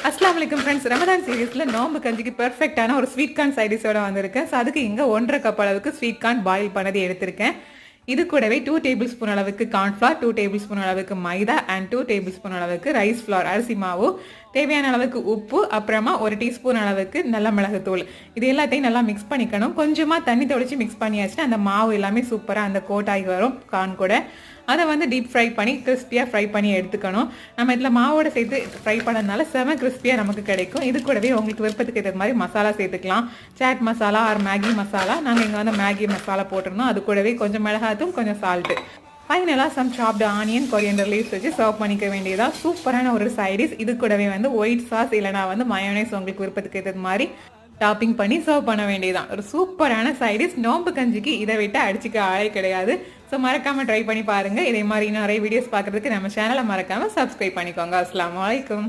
அஸ்ஸலாமு அலைக்கும் ஃப்ரெண்ட்ஸ். ரமதான் சீரீஸ்ல நோம்பு கஞ்சிக்கு பெர்ஃபெக்டான ஒரு ஸ்வீட் கார்ன் சைடிஸோட வந்திருக்கேன். ஸோ அதுக்கு இங்கே 1.5 கப் அளவுக்கு ஸ்வீட் கார்ன் பாயில் பண்ணது எடுத்திருக்கேன். இது கூடவே 2 டேபிள் ஸ்பூன் அளவுக்கு கார்ன்ஃப்ளவர், 2 டேபிள் ஸ்பூன் அளவுக்கு மைதா அண்ட் 2 டேபிள் ஸ்பூன் அளவுக்கு ரைஸ் ஃப்ளவர் அரிசி மாவு, தேவையான அளவுக்கு உப்பு, அப்புறமா 1 டீஸ்பூன் அளவுக்கு நல்ல மிளகுத்தூள். இது எல்லாத்தையும் நல்லா மிக்ஸ் பண்ணிக்கணும். கொஞ்சமாக தண்ணி தெளிச்சு மிக்ஸ் பண்ணியாச்சுன்னா அந்த மாவு எல்லாமே சூப்பராக அந்த கோட் ஆகி வரும் கார்ன் கூட. அதை வந்து டீப் ஃப்ரை பண்ணி கிறிஸ்பியாக ஃப்ரை பண்ணி எடுத்துக்கணும். நம்ம இதில் மாவோட சேர்த்து ஃப்ரை பண்ணதுனால செம கிறிஸ்பியாக நமக்கு கிடைக்கும். இது கூடவே உங்களுக்கு விருப்பத்துக்கு ஏற்ற மாதிரி மசாலா சேர்த்துக்கலாம். Chaat masala or Maggi masala. நாங்கள் இங்கே வந்து மேகி மசாலா போட்டிருந்தோம். அது கூடவே கொஞ்சம் மிளகாத்தும் கொஞ்சம் சால்ட்டு. ஃபைனலாக சம் சாப்டு ஆனியன் கொரியண்டர் லீவ்ஸ் வச்சு சர்வ் பண்ணிக்க வேண்டியதாக சூப்பரான ஒரு சைடிஸ். இது கூடவே வந்து ஒயிட் சாஸ் இல்லைனா வந்து மயோனைஸ் உங்களுக்கு விருப்பத்துக்கு ஏற்றது மாதிரி டாப்பிங் பண்ணி சர்வ் பண்ண வேண்டியதான். ஒரு சூப்பரான சைடிஸ். நோம்பு கஞ்சிக்கு இதை விட்டு அடிச்சுக்க ஆளே கிடையாது. ஸோ மறக்காமல் ட்ரை பண்ணி பாருங்கள். இதே மாதிரி நிறைய வீடியோஸ் பார்க்குறதுக்கு நம்ம சேனலை மறக்காமல் சப்ஸ்கிரைப் பண்ணிக்கோங்க. அஸ்ஸலாமு அலைக்கும்.